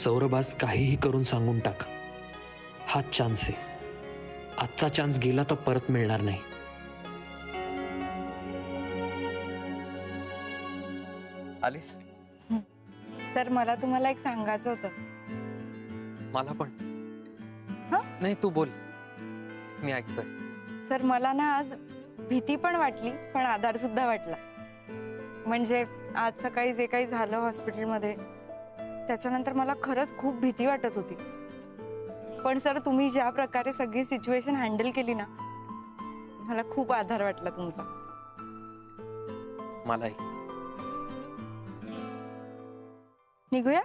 सौरभ आज काहीही करून सांगून टाक, हाच चान्स आहे. आजचा चान्स गेला तर परत मिळणार नाही. आलीस? सर मला तुम्हाला एक सांगायचं होतं. मला पण. हा? नाही तू बोल, मी ऐकतोय. सर मला ना आज भीती पण वाटली पण आधार सुद्धा वाटला. म्हणजे आज सकाळी जे काही झालं हॉस्पिटलमध्ये त्याच्यानंतर मला खरंच खूप भीती वाटत होती. पण सर तुम्ही ज्या प्रकारे सगळी सिच्युएशन हँडल केली ना, मला खूप आधार वाटला तुमचा. मलाही. निघूया?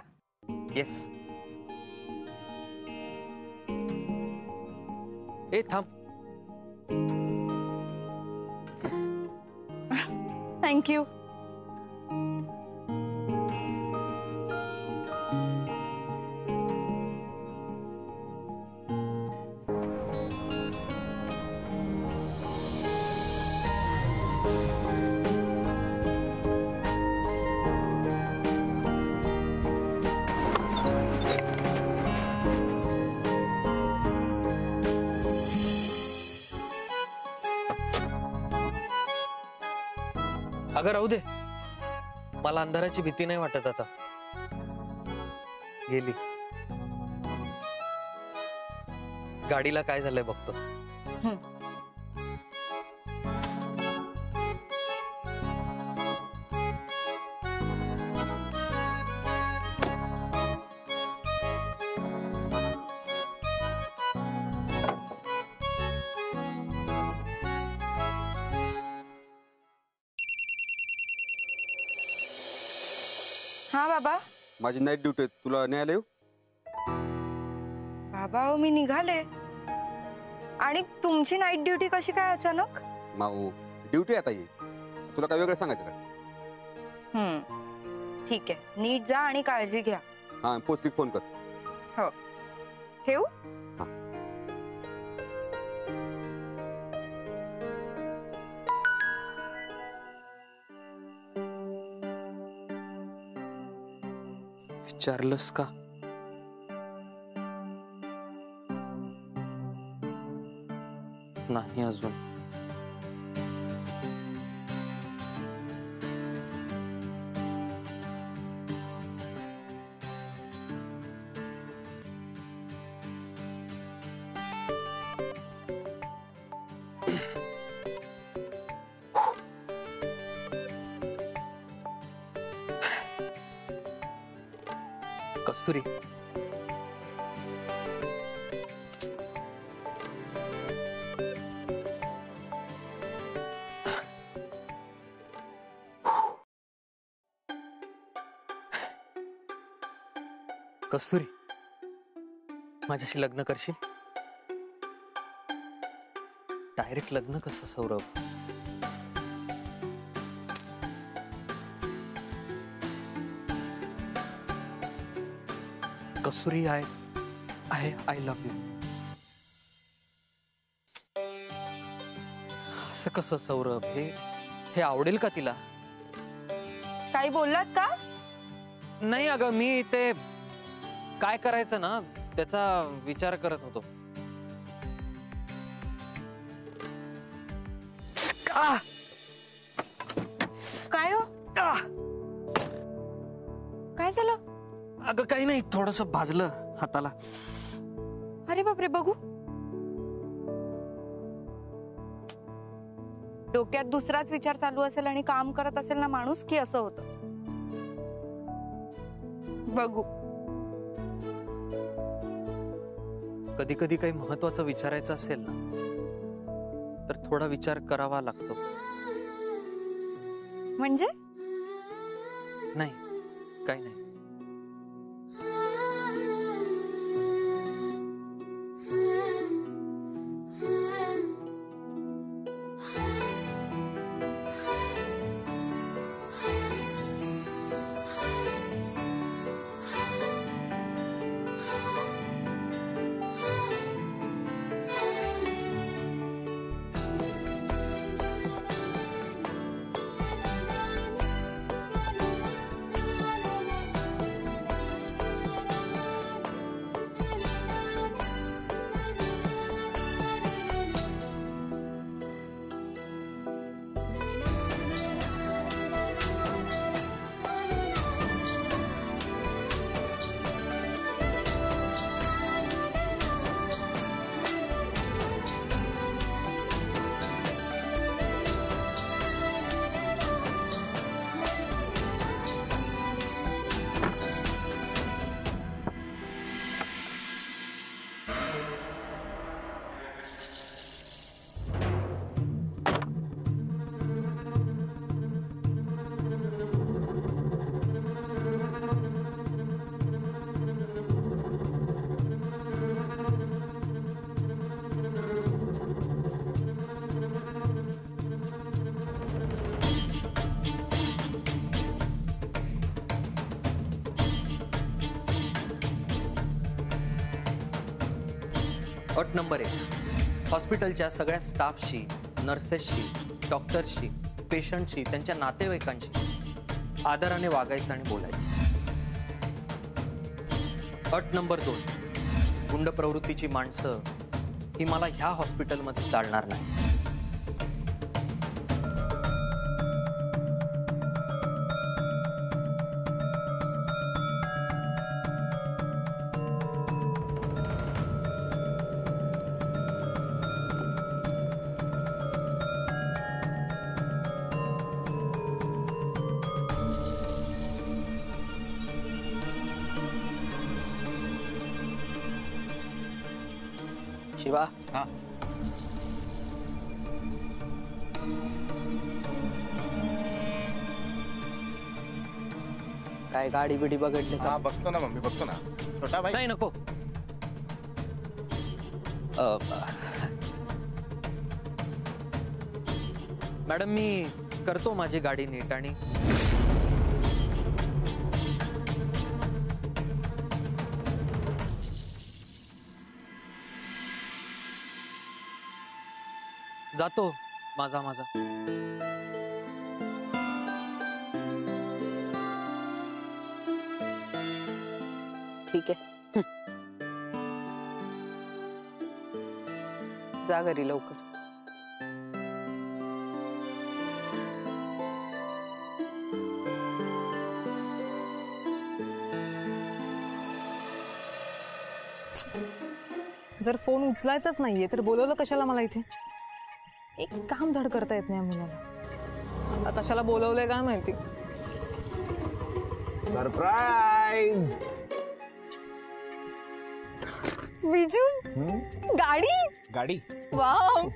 येस. ए थांब. थँक्यू. अगं राहू दे, मला अंधाराची भीती नाही वाटत आता. गेली. गाडीला काय झालंय बघतो. हा बाबा. माझी नाईट ड्युटी आहे, तुला न्यायला येऊ? बाबा हो मी निघाले. आणि तुमची नाईट ड्युटी कशी काय अचानक? माऊ ड्युटी आता ये, तुला काय वेगळं सांगायचं का? ठीक आहे, नीट जा आणि काळजी घ्या. हा पोचली फोन कर. हो ठेवू? विचारलंस का? नाही अजून. कस्तुरी, कस्तुरी, माझ्याशी लग्न करशील? डायरेक्ट लग्न कसं सौरभ? कस्तुरी, आय लव्ह यू. असं कसं सौरभ? हे आवडेल का तिला? काही बोललात का? नाही अगं, मी ते काय करायचं ना त्याचा विचार करत होतो. काय हो? काय झालं? अगं काही नाही, थोडस भाजलं हाताला. अरे बापरे, बघू. डोक्यात दुसराच विचार चालू असेल आणि काम करत असेल ना माणूस की असं होतं. बघू. कधी कधी काही महत्वाचं विचारायचं असेल ना तर थोडा विचार करावा लागतो. म्हणजे? नाही, काही नाही. अट नंबर 1, हॉस्पिटलच्या सगळ्या स्टाफशी, नर्सेसशी, डॉक्टर्सशी, पेशंटशी, त्यांच्या नातेवाईकांशी आदराने वागायचं आणि बोलायचं. अट नंबर 2, गुंड प्रवृत्तीची माणसं ही मला ह्या हॉस्पिटलमध्ये चालणार नाही. शिवा, हा. काय गाडी बिडी बघितली हा का? बघतो ना मम्मी, बघतो ना. छोटा भाई नाही, नको. मॅडम, मी करतो माझी गाडी नीट आणि जातो माझा. ठीक आहे. जा घरी लवकर. जर फोन उचलायचाच नाहीये तर बोलवलं कशाला मला इथे? एक काम धड करता येत नाही मुलाला. आता कशाला बोलवलंय काय माहिती. सरप्राईज. विजू, गाडी. गाडी. वाव.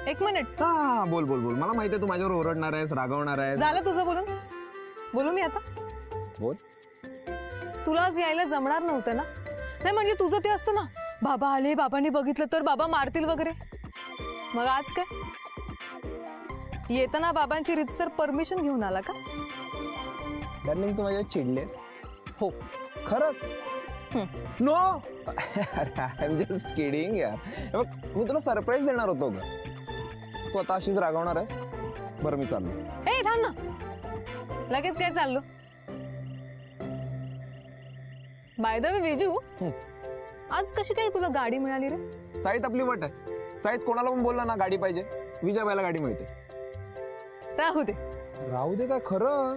एक मिनिट. हा, बोल बोल बोल. मला माहिती आहे तू माझ्यावर ओरडणार आहेस, रागवणार आहेस. झालं तुझं बोलून? बोलू मी आता? बोल. तुला आज यायला जमणार नव्हतं ना? नाही म्हणजे तुझं ते असतं ना, बाबा आले, बाबांनी बघितलं तर बाबा मारतील वगैरे. मग आज काय? येताना बाबांची रितसर परमिशन घेऊन आला का? डार्लिंग, तू माझ्यावर चिडले? हो. खरंच? नो. अरे आय एम जस्ट किडिंग यार. बघ, मी तुला सरप्राईज देणार होतो ग. तू आता अशीच रागवणार आहेस? बरं, मी चाललो. ए थांब ना. लगेच काय चाललो? बाय द वे विजू, आज कशी काय तुला गाडी मिळाली रे? साईत आपली वट आहे. साईत कोणाला पण बोलला ना गाडी पाहिजे, विजयाबाईला गाडी मिळते. राहू दे. राहू दे काय? खरं.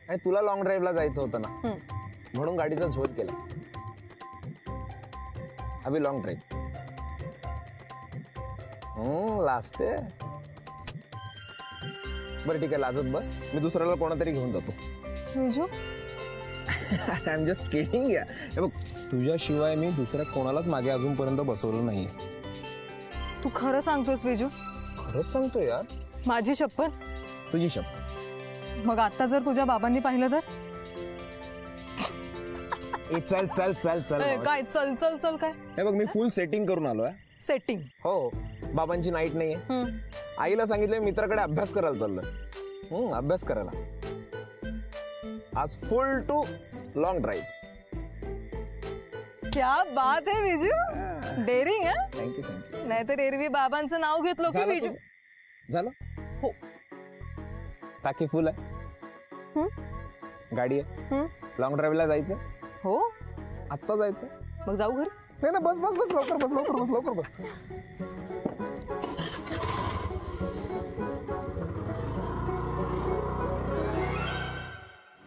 आणि तुला लॉंग ड्राईव्हला जायचं होतं ना, म्हणून गाडीचा झोल केला. अभि लॉंग ड्राईव्ह. लाजते. बरं ठीक आहे, लाजत बस. मी दुसऱ्याला कोणातरी घेऊन जातो. Viju, I am just kidding या. बघ, तुझ्याशिवाय मी दुसऱ्या कोणालाच मागे अजूनपर्यंत बसवलं नाही. तू खरं सांगतोस विजू? खरंच सांगतो यार. माझी शपथ. तुझी शपथ. मग आता जर तुझ्या बाबांनी पाहिलं तर? चल चल चल चल. काय चल चल चल काय? हे बघ, मी फुल सेटिंग करून आलोय. सेटिंग? हो. बाबांची नाईट नाहीये. आईला सांगितलंय मित्राकडे अभ्यास करायला चाललोय. अभ्यास करायला. आज फुल टू लॉंग ड्राईव्ह. क्या बात है विजू. डेअरिंग. Thank you thank you. नाहीतर एरवी बाबांचं नाव घेतलं की विजू. झालं. हो. टाकी फुल आहे. गाडी आहे. लॉंग ड्राईव्हला जायचं. हो. आत्ता जायचं. मग जाऊ घरी? नाही ना, बस बस बस, लवकर बस, लवकर बस, लवकर बस.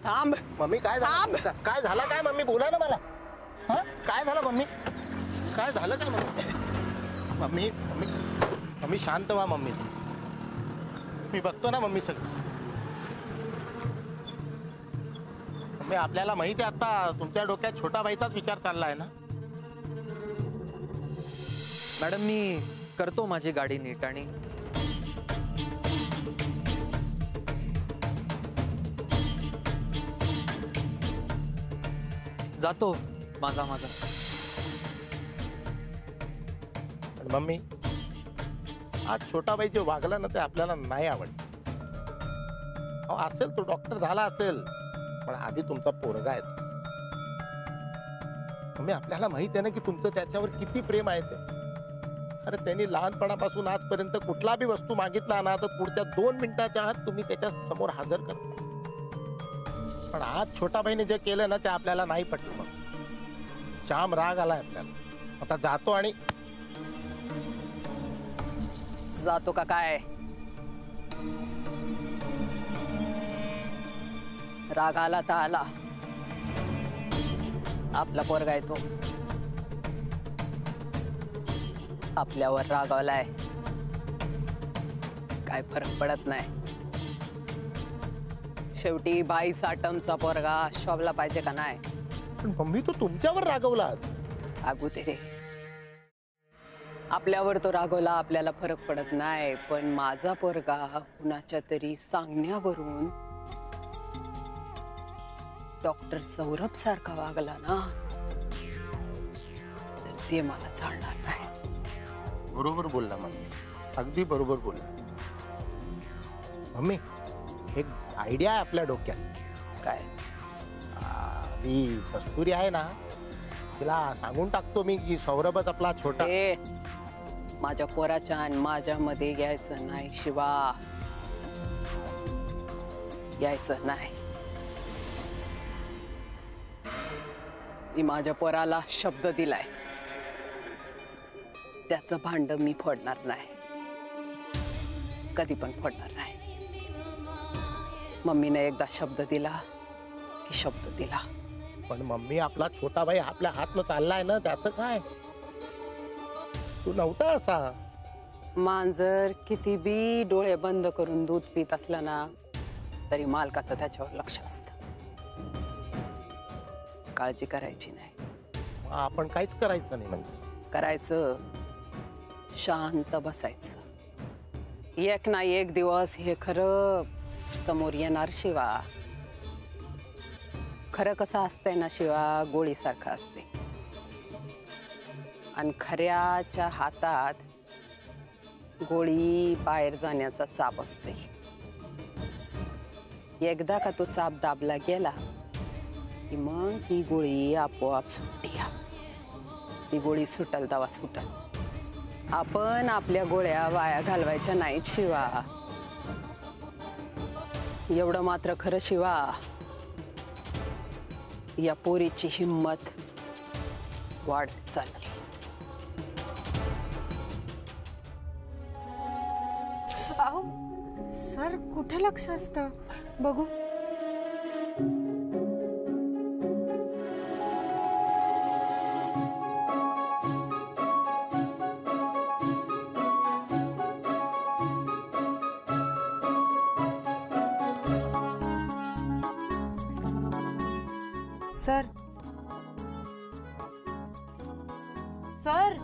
थांब मम्मी. काय झालं? काय झालं? काय मम्मी बोला ना मला. हा, काय झालं मम्मी? काय झालं काय मम्मी? मम्मी मम्मी मम्मी शांत व्हा मम्मी. मी बघतो ना मम्मी सगळं. मम्मी, आपल्याला माहिती आहे आता तुमच्या डोक्यात छोटा बाईचाच विचार चालला आहे ना. मॅडम, मी करतो माझी गाडी नीट आणि जातो माझा. मम्मी, आज छोटा बाई जे वागला ना ते आपल्याला नाही आवडलं. असेल तो डॉक्टर झाला असेल, पण आधी तुमचा पोरगा आहे तो. मम्मी आपल्याला माहित आहे ना की तुमचं त्याच्यावर किती प्रेम आहे ते. अरे त्यांनी लहानपणापासून आजपर्यंत कुठला बी वस्तू मागितला ना तर पुढच्या 2 मिनिटाच्या आत तुम्ही त्याच्या समोर हजर करता. पण आज छोटा बहिणी जे केलं ना ते आपल्याला नाही पटलं. मग जाम राग आलाय आपल्याला. आता जातो आणि जातो का काय? राग आला तर आला. आपला पोरगा येतो, आपल्यावर रागावलाय, काय फरक पडत नाही. शेवटी 22 आटमचा पोरगा शोभला पाहिजे का नाही? पण मम्मी तो तुमच्यावर रागवला आज. रागू दे. आपल्यावर तो रागवला, आपल्याला फरक पडत नाही. पण माझा पोरगा कुणाच्या तरी सांगण्यावरून डॉक्टर सौरभ सारखा वागला ना तर ते मला चालणार नाही. बरोबर बोलला मम्मी, अगदी बरोबर बोलला. मम्मी एक आयडिया आहे आपल्या डोक्यात. काय? ही कस्तुरी आहे ना तिला सांगून टाकतो मी की सौरभच आपला छोटा. ए, माझ्या पोराच्या आणि माझ्यामध्ये यायचं नाही शिवा, यायचं नाही. मी माझ्या पोराला शब्द दिलाय, त्याचं भांड मी फोडणार नाही, कधी पण फोडणार नाही. मम्मीने एकदा शब्द दिला की शब्द दिला. पण मम्मी आपला छोटा भाई आपल्या हातनं चाललाय ना, त्याचं काय? तू नव्हता असा. मांजर किती बी डोळे बंद करून दूध पित असला ना तरी मालकाचं त्याच्यावर लक्ष असतं. काळजी करायची नाही. आपण काहीच करायचं नाही. म्हणजे करायचं, शांत बसायचं. एक ना एक दिवस हे खरं समोर येणार शिवा. खरं कसं असतंय ना शिवा, गोळीसारखं असते आणि खऱ्याच्या हातात गोळी बाहेर जाण्याचा चाप असते. एकदा का तो चाप दाबला गेला की मग ही गोळी आपोआप सुटते. ती गोळी सुटल दवा सुटल. आपण आपल्या गोळ्या वाया घालवायच्या नाहीत शिवा. एवढं मात्र खरं शिवा, या पोरीची हिम्मत वाढत चालली. अहो सर कुठे लक्ष असतं? बघू. सर सर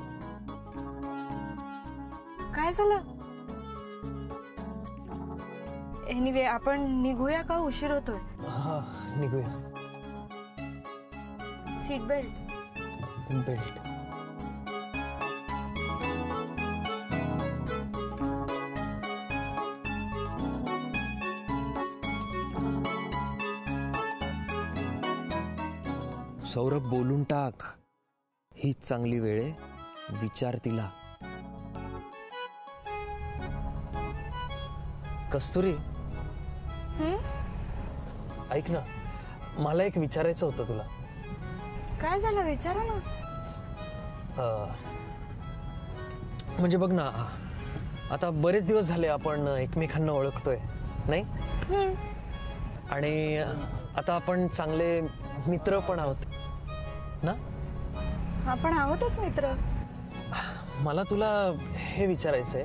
काय झालं? एनिवे आपण निघूया का? उशीर होतोय. हा निघूया. Seat belt. बेल्ट. सौरभ बोलून टाक, हीच चांगली वेळ आहे, विचार तिला. कस्तुरी ऐक ना, मला एक विचारायचं होतं तुला. काय झालं? विचारा ना. म्हणजे बघ ना, आता बरेच दिवस झाले आपण एकमेकांना ओळखतोय नाही, आणि आता आपण चांगले मित्र पण आहोत ना. आपण आहोतच मित्र. मला तुला हे विचारायचंय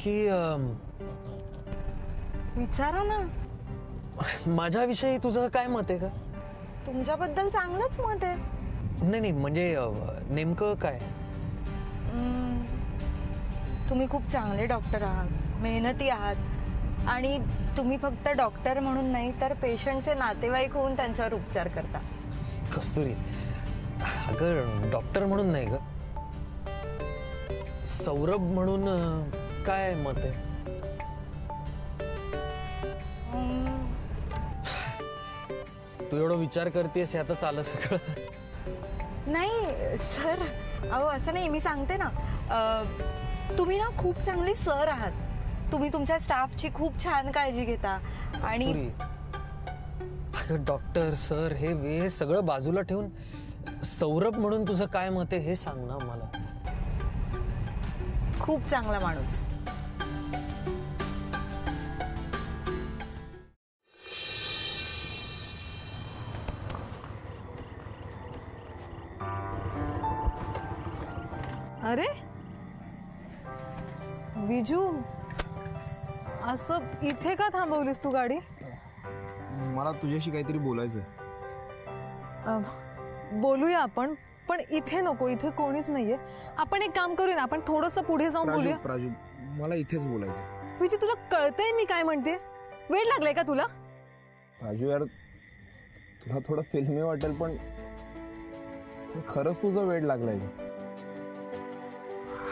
की विचारा ना. माझ्याविषयी तुझं काय मत आहे का? तुमच्याबद्दल चांगलंच मत आहे. नाही नाही, म्हणजे नेमकं काय? तुम्ही खूप चांगले डॉक्टर आहात, मेहनती आहात, आणि तुम्ही फक्त डॉक्टर म्हणून नाही तर पेशंटचे नातेवाईक होऊन त्यांच्यावर उपचार करता. कस्तुरी, अगं डॉक्टर म्हणून नाही ग, सौरभ म्हणून काय मत आहे? तू एवढा विचार करतेस, यातच आलं सगळं. सर अहो असं नाही, मी सांगते ना, तुम्ही ना खूप चांगले सर आहात. तुम्ही तुमच्या स्टाफची खूप छान काळजी घेता. आणि कस्तुरी, अगं डॉक्टर सर हे सगळं बाजूला ठेवून सौरभ म्हणून तुझं काय मत आहे हे सांग ना मला. खूप चांगला माणूस. अरे विजू, असं इथे का थांबवलीस तू गाडी? मला तुझ्याशी काहीतरी बोलायचं. बोलूया आपण, पण इथे नको, इथे कोणीच नाहीये. आपण एक काम करूया ना, आपण थोडस पुढे जाऊन बोलूया. प्राजू, मला इथेच बोलायचं. विजू तुला कळतंय मी काय म्हणते? वेळ लागलाय का तुला? राजू यार, तुला थोडं फिल्मी वाटेल पण खरंच तुझा वेळ लागलाय.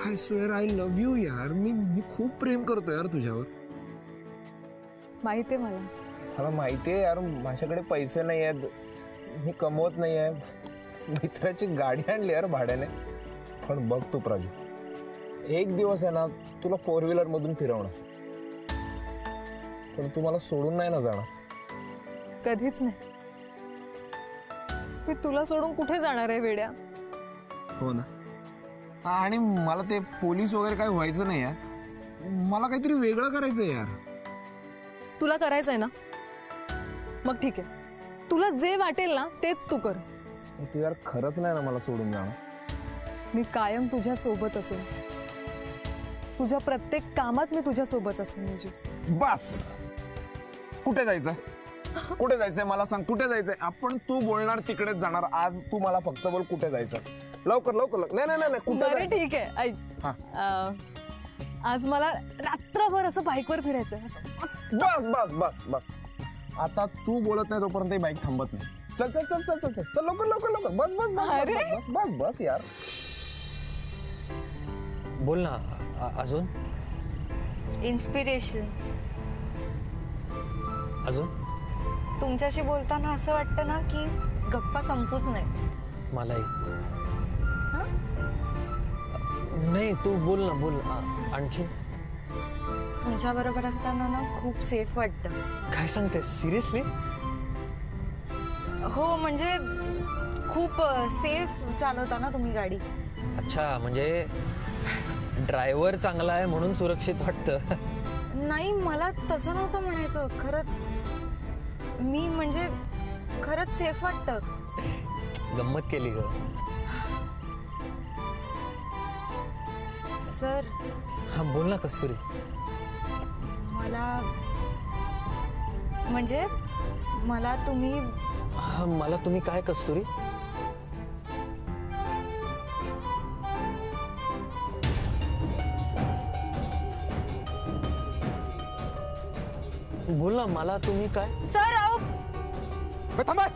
I swear I love you यार. मी खूप प्रेम करतो यार तुझ्यावर. माहितीये मला. मला माहितीये यार, माझ्याकडे पैसे नाही आहेत, मी कमवत नाही आहे, मित्राची गाडी आणली यार भाड्याने. पण बघ तू प्राजू, एक दिवस आहे ना तुला 4 व्हीलर मधून फिरवणार, पण तू मला सोडून नाही ना जाणार. कधीच नाही. मी तुला सोडून कुठे जाणार आहे वेड्या? हो ना. आणि मला ते पोलीस वगैरे काही व्हायचं नाही यार, मला काहीतरी वेगळं करायचं यार. तुला करायचंय ना, मग ठीक आहे. तुला जे वाटेल ना तेच तू कर. तू यार खरंच नाही ना मला सोडून जाणार? मी कायम तुझ्या सोबत असेल. तुझ्या प्रत्येक कामात मी तुझ्या सोबत असेल विजू. बस. कुठे जायचं? कुठे जायचंय मला सांग, कुठे जायचंय आपण? तू बोलणार तिकडेच जाणार. आज तू मला फक्त बोल कुठे जायचं. लवकर लवकर. नाही नाही नाही, कुठे बरं जायचं? ठीक आहे, ऐक. आज मला रात्रभर असं बाईकवर फिरायचंय. बस बस बस बस. आता तू बोलत नाही तोपर्यंत बाईक थांबत नाही. चल चल चल चल चल चल लवकर लवकर लवकर. बस बस बस अरे. बस बस बस यार. बोल ना अजून. इन्स्पिरेशन. अजून तुमच्याशी बोलताना असं वाटतं ना की गप्पा संपूच नाही. मलाही. नाही तू बोल ना, बोल. आणखी तुमच्या बरोबर असताना ना खूप सेफ वाटतं. काय सांगते? सिरियसली? हो म्हणजे खूप सेफ चालवता ना तुम्ही गाडी. अच्छा, म्हणजे ड्रायव्हर चांगला आहे म्हणून सुरक्षित वाटतं? नाही, मला तसं नव्हतं म्हणायचं. खरंच मी म्हणजे खरंच सेफ वाटतं. गंमत केली ग. सर. हा बोल ना कस्तुरी. मला म्हणजे मला तुम्ही. हा मला तुम्ही काय कस्तुरी? बोल ना, मला तुम्ही काय? सर अहो थांबा.